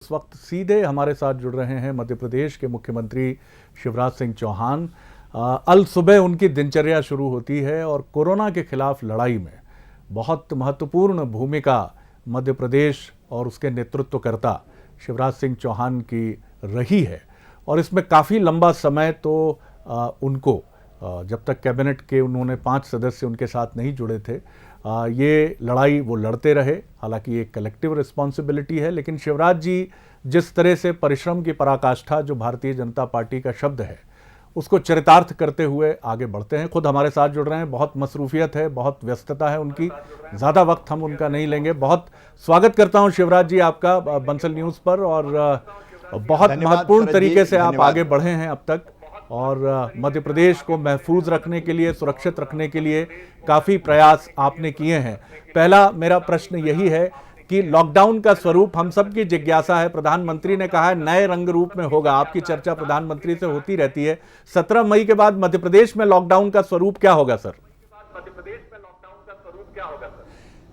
इस वक्त सीधे हमारे साथ जुड़ रहे हैं मध्य प्रदेश के मुख्यमंत्री शिवराज सिंह चौहान। अल सुबह उनकी दिनचर्या शुरू होती है और कोरोना के खिलाफ लड़ाई में बहुत महत्वपूर्ण भूमिका मध्य प्रदेश और उसके नेतृत्वकर्ता शिवराज सिंह चौहान की रही है। और इसमें काफ़ी लंबा समय तो उनको जब तक कैबिनेट के उन्होंने 5 सदस्य उनके साथ नहीं जुड़े थे, ये लड़ाई वो लड़ते रहे। हालांकि ये कलेक्टिव रिस्पॉन्सिबिलिटी है, लेकिन शिवराज जी जिस तरह से परिश्रम की पराकाष्ठा जो भारतीय जनता पार्टी का शब्द है उसको चरितार्थ करते हुए आगे बढ़ते हैं। खुद हमारे साथ जुड़ रहे हैं। बहुत मसरूफियत है, बहुत व्यस्तता है उनकी, ज़्यादा वक्त हम उनका नहीं लेंगे। बहुत स्वागत करता हूं शिवराज जी आपका बंसल न्यूज़ पर, और बहुत महत्वपूर्ण तरीके से आप आगे बढ़े हैं अब तक, और मध्य प्रदेश को महफूज रखने के लिए, सुरक्षित रखने के लिए काफ़ी प्रयास आपने किए हैं। पहला मेरा प्रश्न यही है कि लॉकडाउन का स्वरूप हम सब की जिज्ञासा है। प्रधानमंत्री ने कहा है नए रंग रूप में होगा, आपकी चर्चा प्रधानमंत्री से होती रहती है। 17 मई के बाद मध्य प्रदेश में लॉकडाउन का स्वरूप क्या होगा सर?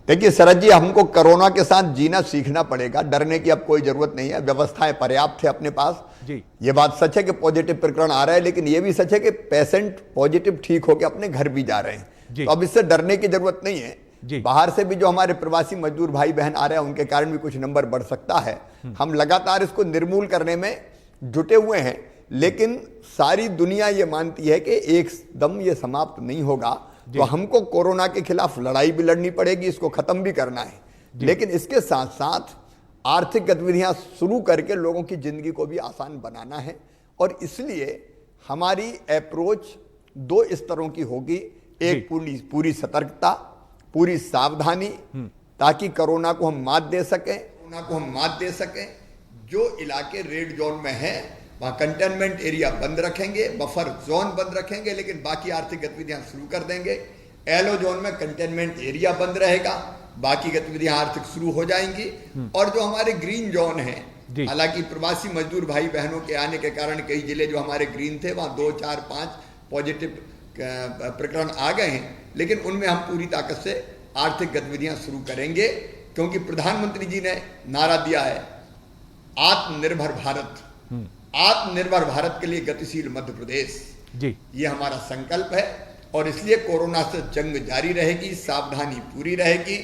देखिए शरद जी, हमको कोरोना के साथ जीना सीखना पड़ेगा। डरने की अब कोई जरूरत नहीं है, व्यवस्थाएं पर्याप्त है अपने पास जी। ये बात सच है कि पॉजिटिव प्रकरण आ रहा है, लेकिन ये भी सच है कि पेशेंट पॉजिटिव ठीक होकर अपने घर भी जा रहे हैं। तो अब इससे डरने की जरूरत नहीं है। बाहर से भी जो हमारे प्रवासी मजदूर भाई बहन आ रहे हैं उनके कारण भी कुछ नंबर बढ़ सकता है। हम लगातार इसको निर्मूल करने में जुटे हुए हैं, लेकिन सारी दुनिया ये मानती है कि एकदम ये समाप्त नहीं होगा। तो हमको कोरोना के खिलाफ लड़ाई भी लड़नी पड़ेगी, इसको खत्म भी करना है, लेकिन इसके साथ साथ आर्थिक गतिविधियां शुरू करके लोगों की जिंदगी को भी आसान बनाना है। और इसलिए हमारी अप्रोच 2 स्तरों की होगी। एक पूरी सतर्कता, पूरी सावधानी, ताकि कोरोना को हम मात दे सकें। जो इलाके रेड जोन में है वहां कंटेनमेंट एरिया बंद रखेंगे, बफर जोन बंद रखेंगे, लेकिन बाकी आर्थिक गतिविधियां शुरू कर देंगे। येलो जोन में कंटेनमेंट एरिया बंद रहेगा, बाकी गतिविधियां आर्थिक शुरू हो जाएंगी। और जो हमारे ग्रीन जोन है, हालांकि प्रवासी मजदूर भाई बहनों के आने के कारण कई जिले जो हमारे ग्रीन थे वहां 2, 4, 5 पॉजिटिव प्रकरण आ गए हैं, लेकिन उनमें हम पूरी ताकत से आर्थिक गतिविधियां शुरू करेंगे, क्योंकि प्रधानमंत्री जी ने नारा दिया है आत्मनिर्भर भारत। आत्मनिर्भर भारत के लिए गतिशील मध्य प्रदेश जी, ये हमारा संकल्प है। और इसलिए कोरोना से जंग जारी रहेगी, सावधानी पूरी रहेगी,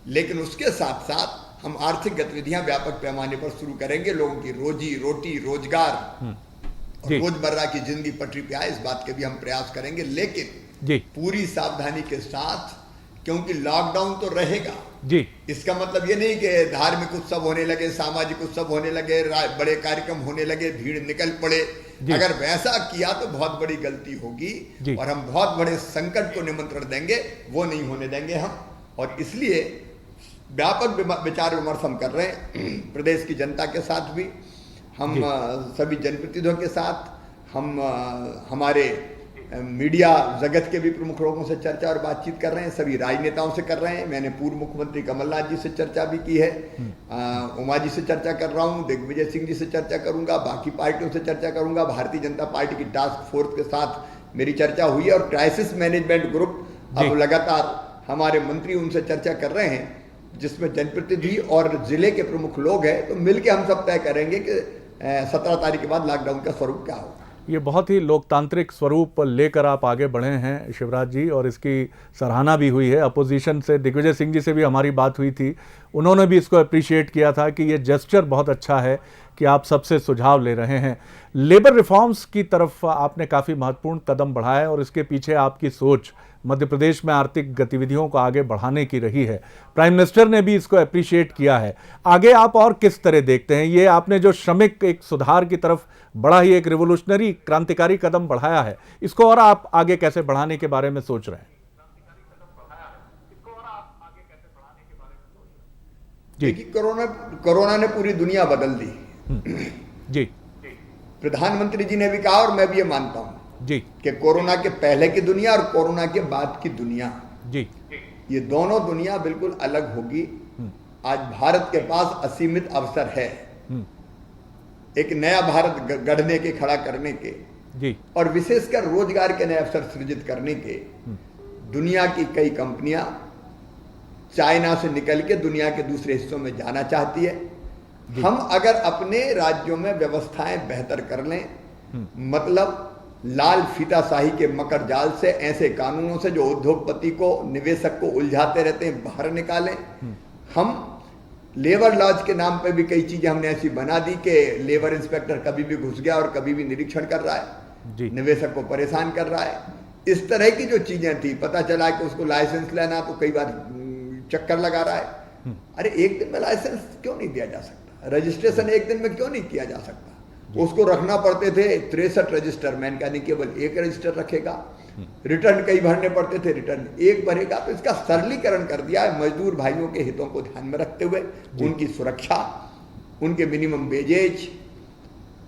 लेकिन उसके साथ साथ हम आर्थिक गतिविधियां व्यापक पैमाने पर शुरू करेंगे। लोगों की रोजी रोटी, रोजगार और रोजमर्रा की जिंदगी पटरी पे आए, इस बात के भी हम प्रयास करेंगे, लेकिन पूरी सावधानी के साथ, क्योंकि लॉकडाउन तो रहेगा जी। इसका मतलब ये नहीं कि धार्मिक उत्सव होने लगे, सामाजिक उत्सव होने लगे, बड़े कार्यक्रम होने लगे, भीड़ निकल पड़े। अगर वैसा किया तो बहुत बड़ी गलती होगी और हम बहुत बड़े संकट को निमंत्रण देंगे, वो नहीं होने देंगे हम। और इसलिए व्यापक विचार विमर्श हम कर रहे हैं प्रदेश की जनता के साथ भी, हम सभी जनप्रतिनिधियों के साथ, हम हमारे मीडिया जगत के भी प्रमुख लोगों से चर्चा और बातचीत कर रहे हैं, सभी राजनेताओं से कर रहे हैं। मैंने पूर्व मुख्यमंत्री कमलनाथ जी से चर्चा भी की है, उमा जी से चर्चा कर रहा हूं, दिग्विजय सिंह जी से चर्चा करूंगा, बाकी पार्टियों से चर्चा करूंगा। भारतीय जनता पार्टी की टास्क फोर्स के साथ मेरी चर्चा हुई है, और क्राइसिस मैनेजमेंट ग्रुप अब लगातार हमारे मंत्री उनसे चर्चा कर रहे हैं, जिसमें जनप्रतिनिधि और जिले के प्रमुख लोग हैं। तो मिलकर हम सब तय करेंगे कि 17 तारीख के बाद लॉकडाउन का स्वरूप क्या होगा। ये बहुत ही लोकतांत्रिक स्वरूप लेकर आप आगे बढ़े हैं शिवराज जी, और इसकी सराहना भी हुई है। अपोजिशन से दिग्विजय सिंह जी से भी हमारी बात हुई थी, उन्होंने भी इसको अप्रिशिएट किया था कि ये जेस्चर बहुत अच्छा है कि आप सबसे सुझाव ले रहे हैं। लेबर रिफॉर्म्स की तरफ आपने काफ़ी महत्वपूर्ण कदम बढ़ाए, और इसके पीछे आपकी सोच मध्य प्रदेश में आर्थिक गतिविधियों को आगे बढ़ाने की रही है। प्राइम मिनिस्टर ने भी इसको अप्रिशिएट किया है। आगे आप और किस तरह देखते हैं ये आपने जो श्रमिक एक सुधार की तरफ बड़ा ही एक रिवोल्यूशनरी क्रांतिकारी कदम बढ़ाया है, इसको और आप आगे कैसे बढ़ाने के बारे में सोच रहे हैं? देखिए, कोरोना ने पूरी दुनिया बदल दी जी। प्रधानमंत्री जी ने भी कहा, और मैं भी ये मानता हूं जी, कि कोरोना के पहले की दुनिया और कोरोना के बाद की दुनिया जी, ये दोनों दुनिया बिल्कुल अलग होगी। आज भारत के पास असीमित अवसर है एक नया भारत गढ़ने के, खड़ा करने के जी, और विशेषकर रोजगार के नए अवसर सृजित करने के। दुनिया की कई कंपनियां चाइना से निकल के दुनिया के दूसरे हिस्सों में जाना चाहती है। हम अगर अपने राज्यों में व्यवस्थाएं बेहतर कर लें, मतलब लाल फीताशाही के मकर जाल से, ऐसे कानूनों से जो उद्योगपति को, निवेशक को उलझाते रहते हैं, बाहर निकालें। हम लेबर लॉज के नाम पे भी कई चीजें हमने ऐसी बना दी कि लेबर इंस्पेक्टर कभी भी घुस गया और कभी भी निरीक्षण कर रहा है, निवेशक को परेशान कर रहा है। इस तरह की जो चीजें थी, पता चला कि उसको लाइसेंस लेना तो कई बार चक्कर लगा रहा है। अरे एक दिन में लाइसेंस क्यों नहीं दिया जा सकता? रजिस्ट्रेशन एक दिन में क्यों नहीं किया जा सकता? उसको रखना पड़ते थे 63 रजिस्टर, मैंने कहा नहीं केवल एक रजिस्टर रखेगा। रिटर्न कई भरने पड़ते थे, रिटर्न एक भरेगा। तो इसका सरलीकरण कर दिया है, मजदूर भाइयों के हितों को ध्यान में रखते हुए, उनकी सुरक्षा, उनके मिनिमम वेजेज,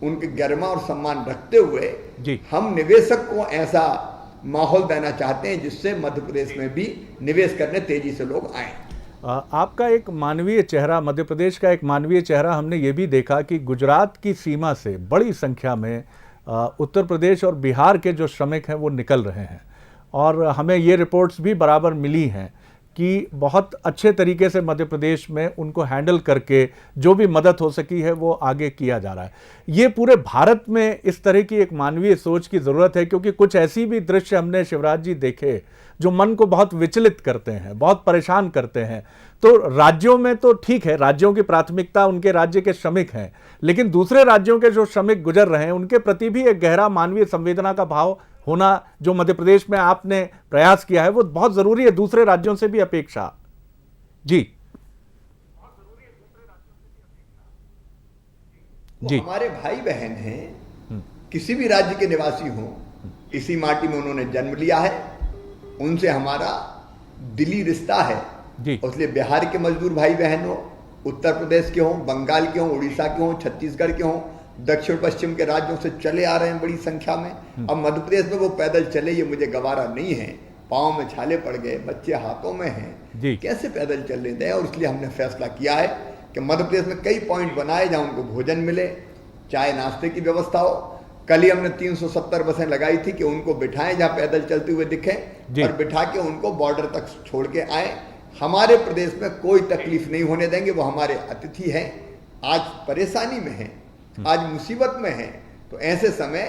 उनके गरिमा और सम्मान रखते हुए हम निवेशक को ऐसा माहौल देना चाहते हैं जिससे मध्य प्रदेश में भी निवेश करने तेजी से लोग आए। आपका एक मानवीय चेहरा, मध्य प्रदेश का एक मानवीय चेहरा हमने ये भी देखा कि गुजरात की सीमा से बड़ी संख्या में उत्तर प्रदेश और बिहार के जो श्रमिक हैं वो निकल रहे हैं, और हमें ये रिपोर्ट्स भी बराबर मिली हैं कि बहुत अच्छे तरीके से मध्य प्रदेश में उनको हैंडल करके जो भी मदद हो सकी है वो आगे किया जा रहा है। ये पूरे भारत में इस तरह की एक मानवीय सोच की ज़रूरत है, क्योंकि कुछ ऐसी भी दृश्य हमने शिवराज जी देखे जो मन को बहुत विचलित करते हैं, बहुत परेशान करते हैं। तो राज्यों में तो ठीक है, राज्यों की प्राथमिकता उनके राज्य के श्रमिक हैं, लेकिन दूसरे राज्यों के जो श्रमिक गुजर रहे हैं उनके प्रति भी एक गहरा मानवीय संवेदना का भाव होना, जो मध्य प्रदेश में आपने प्रयास किया है, वो बहुत जरूरी है। दूसरे राज्यों से भी अपेक्षा जी जी हमारे भाई बहन हैं, किसी भी राज्य के निवासी हों, इसी माटी में उन्होंने जन्म लिया है, उनसे हमारा दिली रिश्ता है जी। इसलिए बिहार के मजदूर भाई बहन हो, उत्तर प्रदेश के हों, बंगाल के हों, उड़ीसा के हों, छत्तीसगढ़ के हों, दक्षिण पश्चिम के राज्यों से चले आ रहे हैं बड़ी संख्या में। अब मध्य प्रदेश में वो पैदल चले, ये मुझे गवारा नहीं है। पाँव में छाले पड़ गए, बच्चे हाथों में हैं, कैसे पैदल चल लेते हैं। और इसलिए हमने फैसला किया है कि मध्य प्रदेश में कई पॉइंट बनाए जहाँ उनको भोजन मिले, चाय नाश्ते की व्यवस्था हो। कल ही हमने 370 बसें लगाई थी कि उनको बिठाएं जहाँ पैदल चलते हुए दिखें, और बिठा के उनको बॉर्डर तक छोड़ के आए। हमारे प्रदेश में कोई तकलीफ नहीं होने देंगे, वो हमारे अतिथि हैं। आज परेशानी में हैं, आज मुसीबत में हैं, तो ऐसे समय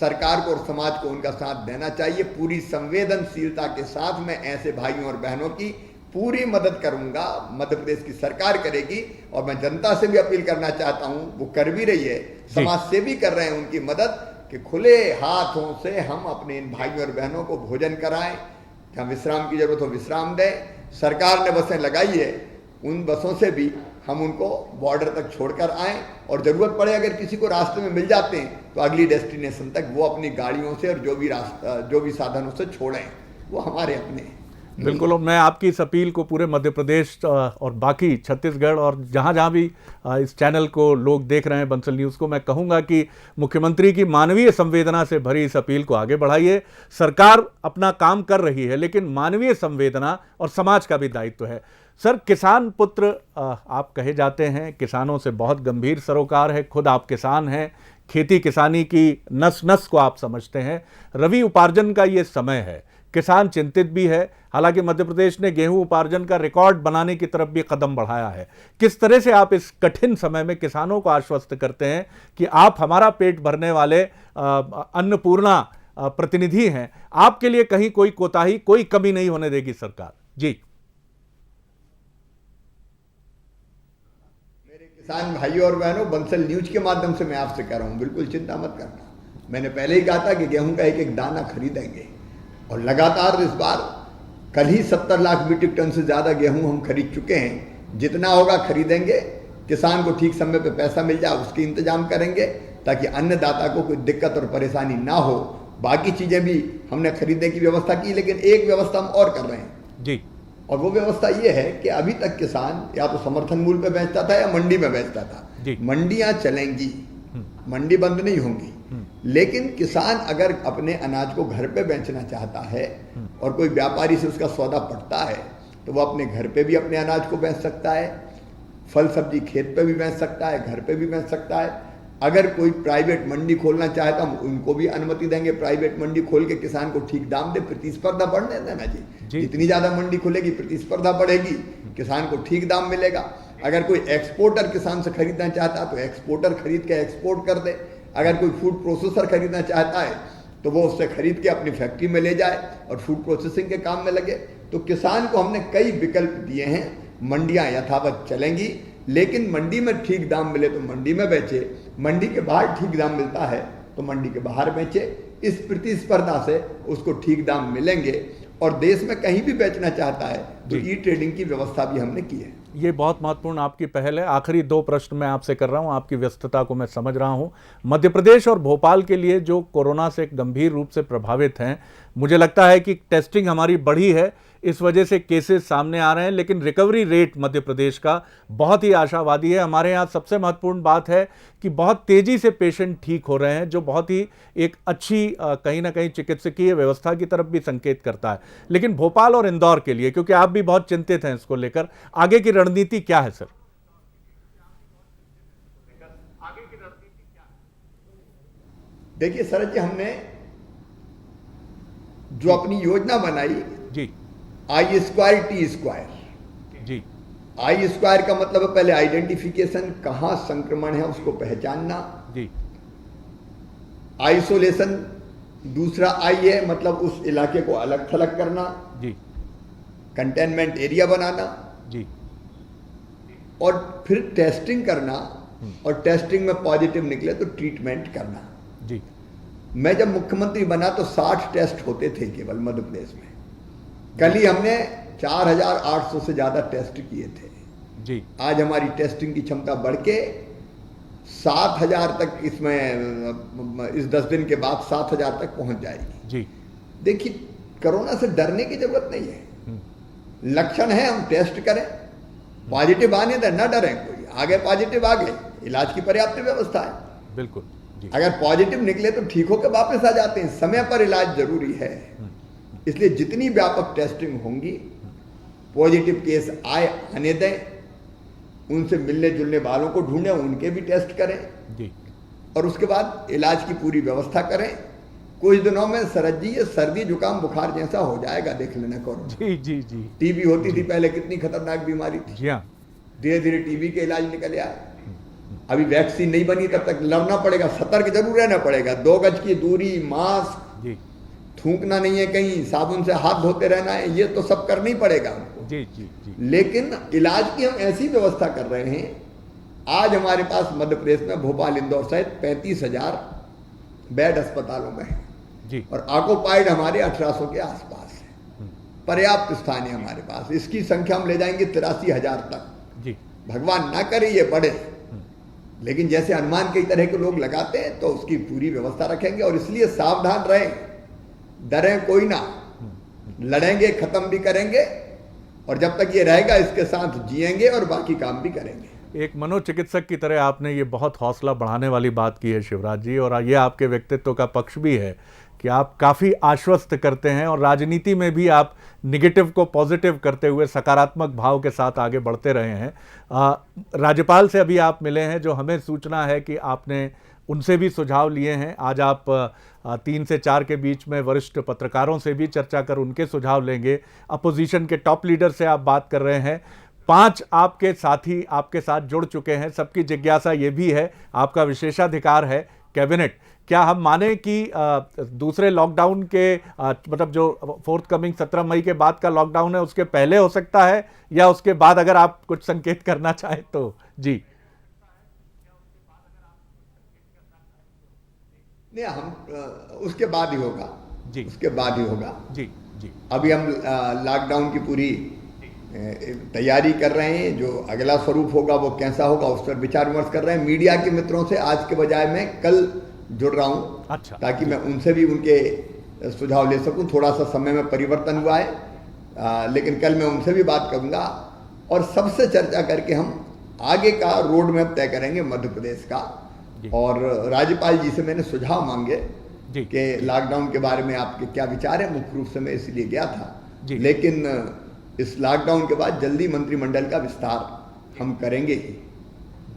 सरकार को और समाज को उनका साथ देना चाहिए। पूरी संवेदनशीलता के साथ मैं ऐसे भाइयों और बहनों की पूरी मदद करूंगा, मध्य प्रदेश की सरकार करेगी। और मैं जनता से भी अपील करना चाहता हूं, वो कर भी रही है, समाज सेवी कर रहे हैं उनकी मदद, कि खुले हाथों से हम अपने इन भाइयों और बहनों को भोजन कराएं, जहाँ विश्राम की जरूरत हो विश्राम दें। सरकार ने बसें लगाई है, उन बसों से भी हम उनको बॉर्डर तक छोड़कर आएं, और जरूरत पड़े अगर किसी को रास्ते में मिल जाते हैं तो अगली डेस्टिनेशन तक वो अपनी गाड़ियों से और जो भी साधनों से छोड़ें, वो हमारे अपने हैं। बिल्कुल, और मैं आपकी इस अपील को पूरे मध्य प्रदेश और बाकी छत्तीसगढ़ और जहाँ जहाँ भी इस चैनल को लोग देख रहे हैं, बंसल न्यूज़ को, मैं कहूँगा कि मुख्यमंत्री की मानवीय संवेदना से भरी इस अपील को आगे बढ़ाइए। सरकार अपना काम कर रही है, लेकिन मानवीय संवेदना और समाज का भी दायित्व है। सर, किसान पुत्र आप कहे जाते हैं, किसानों से बहुत गंभीर सरोकार है, खुद आप किसान हैं, खेती किसानी की नस नस को आप समझते हैं। रबी उपार्जन का ये समय है, किसान चिंतित भी है। हालांकि मध्य प्रदेश ने गेहूं उपार्जन का रिकॉर्ड बनाने की तरफ भी कदम बढ़ाया है। किस तरह से आप इस कठिन समय में किसानों को आश्वस्त करते हैं कि आप हमारा पेट भरने वाले अन्नपूर्णा प्रतिनिधि हैं, आपके लिए कहीं कोई कोताही, कोई कमी नहीं होने देगी सरकार? जी, मेरे किसान भाइयों और बहनों, बंसल न्यूज के माध्यम से मैं आपसे कह रहा हूं, बिल्कुल चिंता मत करना। मैंने पहले ही कहा था कि गेहूं का एक एक दाना खरीदेंगे, और लगातार इस बार कल ही 70 लाख मीट्रिक टन से ज़्यादा गेहूं हम खरीद चुके हैं। जितना होगा खरीदेंगे, किसान को ठीक समय पे पैसा मिल जाए उसके इंतजाम करेंगे, ताकि अन्नदाता को कोई दिक्कत और परेशानी ना हो। बाकी चीज़ें भी हमने खरीदने की व्यवस्था की, लेकिन एक व्यवस्था हम और कर रहे हैं जी, और वो व्यवस्था ये है कि अभी तक किसान या तो समर्थन मूल्य पे बेचता था या मंडी में बेचता था। मंडियाँ चलेंगी, मंडी बंद नहीं होंगी, लेकिन किसान अगर अपने अनाज को घर पे बेचना चाहता है और कोई व्यापारी से उसका सौदा पड़ता है, तो वो अपने घर पे भी अपने अनाज को बेच सकता है, फल सब्जी खेत पे भी बेच सकता है, घर पे भी बेच सकता है। अगर कोई प्राइवेट मंडी खोलना चाहे तो हम उनको भी अनुमति देंगे, प्राइवेट मंडी खोल के किसान को ठीक दाम दे, प्रतिस्पर्धा बढ़ने देना जी। जितनी ज्यादा मंडी खुलेगी प्रतिस्पर्धा बढ़ेगी, किसान को ठीक दाम मिलेगा। अगर कोई एक्सपोर्टर किसान से खरीदना चाहता है तो एक्सपोर्टर खरीद के एक्सपोर्ट कर दे, अगर कोई फूड प्रोसेसर खरीदना चाहता है तो वो उससे खरीद के अपनी फैक्ट्री में ले जाए और फूड प्रोसेसिंग के काम में लगे। तो किसान को हमने कई विकल्प दिए हैं। मंडियां यथावत चलेंगी, लेकिन मंडी में ठीक दाम मिले तो मंडी में बेचे, मंडी के बाहर ठीक दाम मिलता है तो मंडी के बाहर बेचे। इस प्रतिस्पर्धा से उसको ठीक दाम मिलेंगे और देश में कहीं भी बेचना चाहता है तो ई ट्रेडिंग की व्यवस्था भी हमने की है। ये बहुत महत्वपूर्ण आपकी पहल है। आखिरी 2 प्रश्न मैं आपसे कर रहा हूं, आपकी व्यस्तता को मैं समझ रहा हूं। मध्य प्रदेश और भोपाल के लिए जो कोरोना से गंभीर रूप से प्रभावित हैं, मुझे लगता है कि टेस्टिंग हमारी बढ़ी है, इस वजह से केसेस सामने आ रहे हैं, लेकिन रिकवरी रेट मध्य प्रदेश का बहुत ही आशावादी है। हमारे यहाँ सबसे महत्वपूर्ण बात है कि बहुत तेजी से पेशेंट ठीक हो रहे हैं, जो बहुत ही एक अच्छी कहीं ना कहीं चिकित्सकीय व्यवस्था की तरफ भी संकेत करता है। लेकिन भोपाल और इंदौर के लिए, क्योंकि आप भी बहुत चिंतित हैं इसको लेकर, आगे की रणनीति क्या है सर? देखिए शरद जी, हमने जो अपनी योजना बनाई जी, I square T square G, I square का मतलब है पहले आइडेंटिफिकेशन, कहां संक्रमण है उसको पहचानना जी, आइसोलेशन, दूसरा आई है मतलब उस इलाके को अलग थलग करना जी, कंटेनमेंट एरिया बनाना जी, और फिर टेस्टिंग करना, और टेस्टिंग में पॉजिटिव निकले तो ट्रीटमेंट करना। जी। मैं जब मुख्यमंत्री बना तो 60 टेस्ट होते थे केवल मध्य प्रदेश में। कल ही हमने 4800 से ज्यादा टेस्ट किए थे जी। आज हमारी टेस्टिंग की क्षमता बढ़ के 7000 तक, इसमें इस 10 दिन के बाद 7000 तक पहुंच जाएगी जी। देखिए, कोरोना से डरने की जरूरत नहीं है। लक्षण है, हम टेस्ट करें, पॉजिटिव आने दें, ना डरें। कोई आगे पॉजिटिव आ गए, इलाज की पर्याप्त व्यवस्था है। बिल्कुल जी। अगर पॉजिटिव निकले तो ठीक होकर वापस आ जाते हैं। समय पर इलाज जरूरी है, इसलिए जितनी व्यापक टेस्टिंग होंगी, पॉजिटिव केस आने दें, उनसे मिलने जुलने वालों को ढूंढें, उनके भी टेस्ट करें जी। और उसके बाद इलाज की पूरी व्यवस्था करें। कुछ दिनों में शरद जी ये सर्दी जुकाम बुखार जैसा हो जाएगा, देख लेना कोरोना। जी जी जी। टीबी होती थी पहले, कितनी खतरनाक बीमारी थी। जी हाँ। धीरे धीरे टीबी के इलाज निकल आए। अभी वैक्सीन नहीं बनी, तब तक लड़ना पड़ेगा, सतर्क जरूर रहना पड़ेगा। 2 गज की दूरी, मास्क, जी थूकना नहीं है कहीं, साबुन से हाथ धोते रहना है, ये तो सब करना ही पड़ेगा हमको। जी जी जी। लेकिन इलाज की हम ऐसी व्यवस्था कर रहे हैं, आज हमारे पास मध्य प्रदेश में भोपाल इंदौर सहित 35,000 बेड अस्पतालों में है जी। और ऑक्युपाइड हमारे 1800 के आसपास है। पर्याप्त स्थान है हमारे पास। इसकी संख्या हम ले जाएंगे 83,000 तक। जी। भगवान ना करे ये बढ़े, लेकिन जैसे अनुमान कई तरह के लोग लगाते हैं तो उसकी पूरी व्यवस्था रखेंगे। और इसलिए सावधान रहें, डरें कोई ना, लड़ेंगे, खत्म भी करेंगे, और जब तक ये रहेगा इसके साथ जिएंगे और बाकी काम भी करेंगे। एक मनोचिकित्सक की तरह आपने ये बहुत हौसला बढ़ाने वाली बात की है शिवराज जी, और ये आपके व्यक्तित्व का पक्ष भी है कि आप काफ़ी आश्वस्त करते हैं और राजनीति में भी आप निगेटिव को पॉजिटिव करते हुए सकारात्मक भाव के साथ आगे बढ़ते रहे हैं। राज्यपाल से अभी आप मिले हैं, जो हमें सूचना है कि आपने उनसे भी सुझाव लिए हैं। आज आप 3 से 4 के बीच में वरिष्ठ पत्रकारों से भी चर्चा कर उनके सुझाव लेंगे। अपोजिशन के टॉप लीडर से आप बात कर रहे हैं। 5 आपके साथी आपके साथ जुड़ चुके हैं। सबकी जिज्ञासा ये भी है, आपका विशेषाधिकार है कैबिनेट, क्या हम माने कि दूसरे लॉकडाउन के मतलब जो फोर्थकमिंग 17 मई के बाद का लॉकडाउन है उसके पहले हो सकता है या उसके बाद, अगर आप कुछ संकेत करना चाहें तो? जी। नहीं, हम उसके बाद ही होगा जी, उसके बाद ही होगा जी जी। अभी हम लॉकडाउन की पूरी तैयारी कर रहे हैं। जो अगला स्वरूप होगा वो कैसा होगा उस पर विचार विमर्श कर रहे हैं। मीडिया के मित्रों से आज के बजाय मैं कल जुड़ रहा हूँ। अच्छा। ताकि मैं उनसे भी उनके सुझाव ले सकूं। थोड़ा सा समय में परिवर्तन हुआ है, लेकिन कल मैं उनसे भी बात करूंगा और सबसे चर्चा करके हम आगे का रोड मैप तय करेंगे मध्य प्रदेश का। और राज्यपाल जी से मैंने सुझाव मांगे कि लॉकडाउन के बारे में आपके क्या विचार है। मुख्य रूप से मैं इसलिए गया था, लेकिन इस लॉकडाउन के बाद जल्दी मंत्रिमंडल का विस्तार हम करेंगे ही।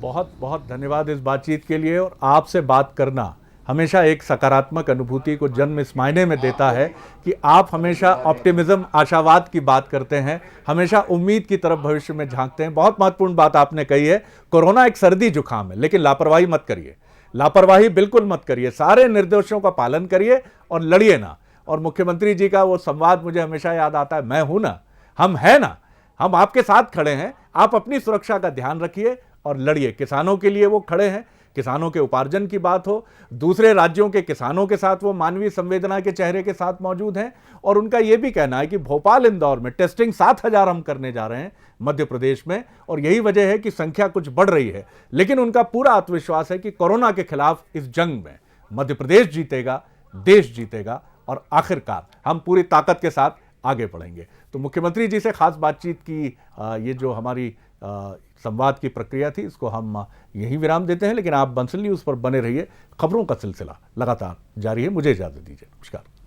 बहुत बहुत धन्यवाद इस बातचीत के लिए, और आपसे बात करना हमेशा एक सकारात्मक अनुभूति को जन्म इस मायने में देता है कि आप हमेशा ऑप्टिमिज्म, आशावाद की बात करते हैं, हमेशा उम्मीद की तरफ भविष्य में झांकते हैं। बहुत महत्वपूर्ण बात आपने कही है, कोरोना एक सर्दी जुकाम है, लेकिन लापरवाही मत करिए, लापरवाही बिल्कुल मत करिए, सारे निर्देशों का पालन करिए और लड़िए ना। और मुख्यमंत्री जी का वो संवाद मुझे हमेशा याद आता है, मैं हूं ना, हम हैं ना, हम आपके साथ खड़े हैं, आप अपनी सुरक्षा का ध्यान रखिए और लड़िए। किसानों के लिए वो खड़े हैं, किसानों के उपार्जन की बात हो, दूसरे राज्यों के किसानों के साथ वो मानवीय संवेदना के चेहरे के साथ मौजूद हैं। और उनका ये भी कहना है कि भोपाल इंदौर में टेस्टिंग 7,000 हम करने जा रहे हैं मध्य प्रदेश में, और यही वजह है कि संख्या कुछ बढ़ रही है। लेकिन उनका पूरा आत्मविश्वास है कि कोरोना के खिलाफ इस जंग में मध्य प्रदेश जीतेगा, देश जीतेगा और आखिरकार हम पूरी ताकत के साथ आगे बढ़ेंगे। तो मुख्यमंत्री जी से खास बातचीत की ये जो हमारी संवाद की प्रक्रिया थी, इसको हम यहीं विराम देते हैं। लेकिन आप बंसल न्यूज़ पर बने रहिए, खबरों का सिलसिला लगातार जारी है। मुझे इजाजत दीजिए, नमस्कार।